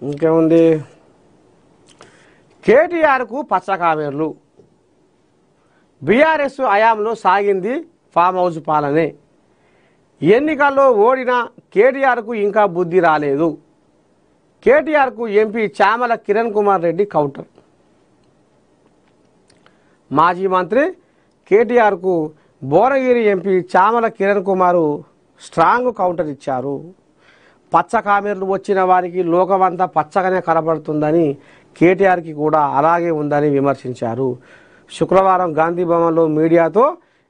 ఇంకేముంది, కేటీఆర్కు పచ్చకామెర్లు. బీఆర్ఎస్ హయాంలో సాగింది ఫామ్ హౌస్ పాలనే. ఎన్నికల్లో ఓడిన కేటీఆర్కు ఇంకా బుద్ధి రాలేదు. కేటీఆర్కు ఎంపీ చామల కిరణ్ కుమార్ రెడ్డి కౌంటర్. మాజీ మంత్రి కేటీఆర్కు భువనగిరి ఎంపీ చామల కిరణ్ కుమారు స్ట్రాంగ్ కౌంటర్ ఇచ్చారు. పచ్చ కామెర్లు వచ్చిన వారికి లోకమంతా పచ్చగానే కనబడుతుందని, కేటీఆర్కి కూడా అలాగే ఉందని విమర్శించారు. శుక్రవారం గాంధీ భవన్లో మీడియాతో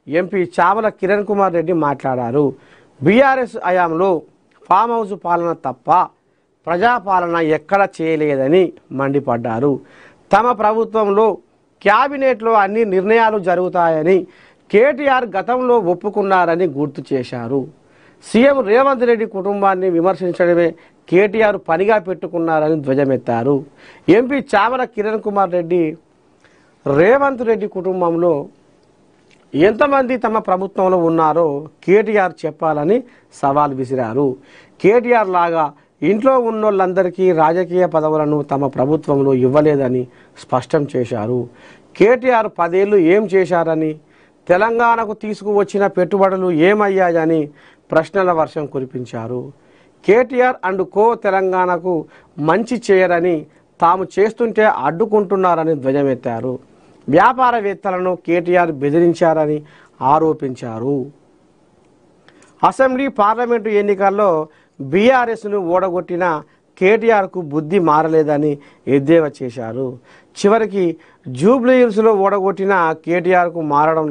ఎంపీ చామల కిరణ్ కుమార్ రెడ్డి మాట్లాడారు. బీఆర్ఎస్ హయాంలో ఫామ్ హౌస్ పాలన తప్ప ప్రజాపాలన ఎక్కడ చేయలేదని మండిపడ్డారు. తమ ప్రభుత్వంలో క్యాబినెట్లో అన్ని నిర్ణయాలు జరుగుతాయని కేటీఆర్ గతంలో ఒప్పుకున్నారని గుర్తు చేశారు. సీఎం రేవంత్ రెడ్డి కుటుంబాన్ని విమర్శించడమే కేటీఆర్ పనిగా పెట్టుకున్నారని ధ్వజమెత్తారు. ఎంపీ చామల కిరణ్ కుమార్ రెడ్డి రేవంత్ రెడ్డి కుటుంబంలో ఎంతమంది తమ ప్రభుత్వంలో ఉన్నారో కేటీఆర్ చెప్పాలని సవాల్ విసిరారు. కేటీఆర్ లాగా ఇంట్లో ఉన్నోళ్ళందరికీ రాజకీయ పదవులను తమ ప్రభుత్వంలో ఇవ్వలేదని స్పష్టం చేశారు. కేటీఆర్ 10 ఏళ్ళు ఏం చేశారని, తెలంగాణకు తీసుకువచ్చిన పెట్టుబడులు ఏమయ్యాయని ప్రశ్నల వర్షం కురిపించారు. కేటీఆర్ అండ్ కో తెలంగాణకు మంచి చేయరని, తాము చేస్తుంటే అడ్డుకుంటున్నారని ధ్వజమెత్తారు. వ్యాపారవేత్తలను కేటీఆర్ బెదిరించారని ఆరోపించారు. అసెంబ్లీ పార్లమెంటు ఎన్నికల్లో బీఆర్ఎస్ను ఓడగొట్టిన కేటీఆర్కు బుద్ధి మారలేదని ఎద్దేవా చేశారు. చివరికి జూబ్లీ హిల్స్లో ఓడగొట్టిన కేటీఆర్ మారడం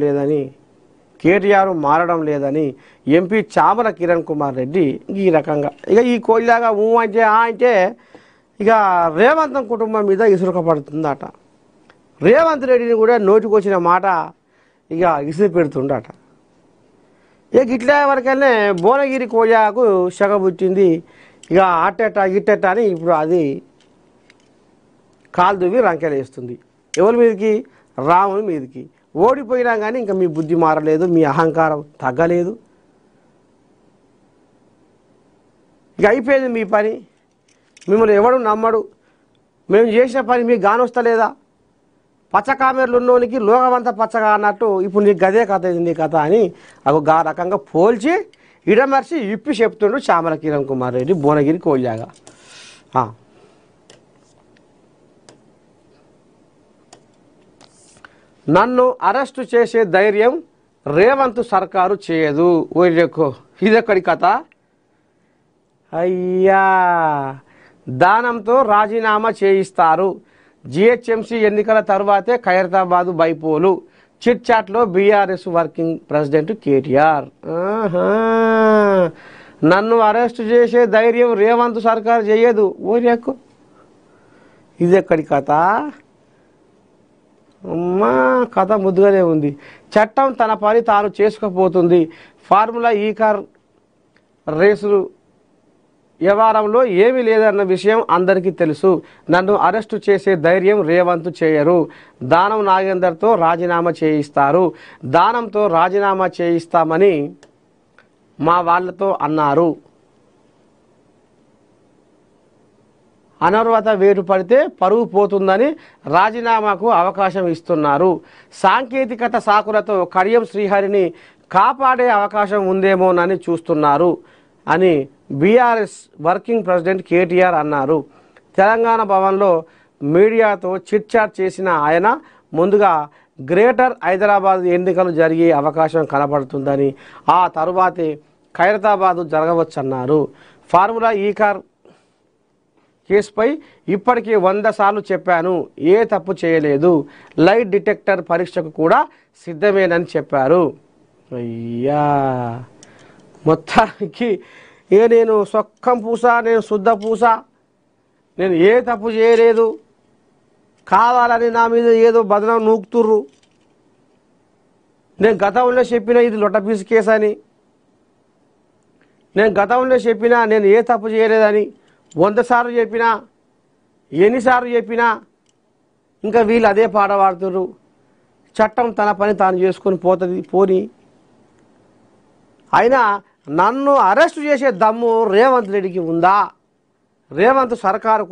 లేదని ఎంపీ చామల కిరణ్ కుమార్ రెడ్డి ఈ రకంగా ఈ కోయిలాగా అంటే ఇక రేవంత్ కుటుంబం మీద ఇసురుకపడుతుందట. రేవంత్ రెడ్డిని కూడా నోటికొచ్చిన మాట ఇక ఇసురు పెడుతుండట. ఇట్లా వరకనే భువనగిరి కోయాకు సెగ పుట్టింది. ఇక ఇట్టెట్ట అని ఇప్పుడు అది కాలు దువ్వి రంకెలేస్తుంది. ఎవరి మీదకి? రాముని మీదకి. ఓడిపోయినా కానీ ఇంకా మీ బుద్ధి మారలేదు, మీ అహంకారం తగ్గలేదు. ఇక అయిపోయింది మీ పని. మిమ్మల్ని ఎవడు నమ్మడు. మేము చేసిన పని మీకు గానొస్తలేదా? పచ్చకామెర్లు ఉన్నోనికి లోకమంతా పచ్చగా అన్నట్టు ఇప్పుడు నీకు గదే కథ ఇది నీ కథ అని గా రకంగా పోల్చి ఇడమర్చి ఇప్పి చెప్తుండు చామల కిరణ్ కుమార్ రెడ్డి భువనగిరి కోయిలాగా. నన్ను అరెస్టు చేసే ధైర్యం రేవంత్ సర్కారు చేయదు. ఓరెక్కో ఇదెక్కడి కథ అయ్యా. దానంతో రాజీనామా చేయిస్తారు. జిహెచ్ఎంసీ ఎన్నికల తర్వాతే ఖైరతాబాదు బైపోలు. చిట్ చాట్లో బీఆర్ఎస్ వర్కింగ్ ప్రెసిడెంట్ కేటీఆర్. నన్ను అరెస్టు చేసే ధైర్యం రేవంత్ సర్కారు చేయదు. ఓరెక్కో ఇదెక్కడి కథ అమ్మా. కథ ముద్దుగానే ఉంది. చట్టం తన పని తాను చేసుకుపోతుంది. ఫార్ములా ఈ కార్ రేసులు వ్యవహారంలో ఏమీ లేదన్న విషయం అందరికీ తెలుసు. నన్ను అరెస్టు చేసే ధైర్యం రేవంత్ చేయరు. దానం నాగేందర్తో రాజీనామా చేయిస్తారు. దానంతో రాజీనామా చేయిస్తామని మా వాళ్ళతో అన్నారు. అనర్హత వేటు పడితే పరువు పోతుందని రాజీనామాకు అవకాశం ఇస్తున్నారు. సాంకేతికత సాకులతో కడియం శ్రీహరిని కాపాడే అవకాశం ఉందేమోనని చూస్తున్నారు అని బీఆర్ఎస్ వర్కింగ్ ప్రెసిడెంట్ కేటీఆర్ అన్నారు. తెలంగాణ భవన్లో మీడియాతో చిట్ చాట్ చేసిన ఆయన ముందుగా గ్రేటర్ హైదరాబాద్ ఎన్నికలు జరిగే అవకాశం కనబడుతుందని, ఆ తరువాతే ఖైరతాబాదు జరగవచ్చన్నారు. ఫార్ములా ఈ కార్ కేసుపై ఇప్పటికే 100 సార్లు చెప్పాను. ఏ తప్పు చేయలేదు. లైట్ డిటెక్టర్ పరీక్షకు కూడా సిద్ధమేనని చెప్పారు. అయ్యా మొత్తానికి నేను సొక్కం పూస, నేను శుద్ధ పూస, నేను ఏ తప్పు చేయలేదు, కావాలని నా మీద ఏదో బదనం నూకుతుర్రు. నేను గతంలో చెప్పిన ఇది లొట్టపీసు కేసు అని, నేను గతంలో చెప్పినా నేను ఏ తప్పు చేయలేదని 100 సార్లు చెప్పినా, ఎన్నిసార్లు చెప్పినా ఇంకా వీళ్ళు అదే పాట పాడుతుర్రు. చట్టం తన పని తాను చేసుకొని పోని. అయినా నన్ను అరెస్టు చేసే దమ్ము రేవంత్ రెడ్డికి ఉందా? రేవంత్ సర్కారు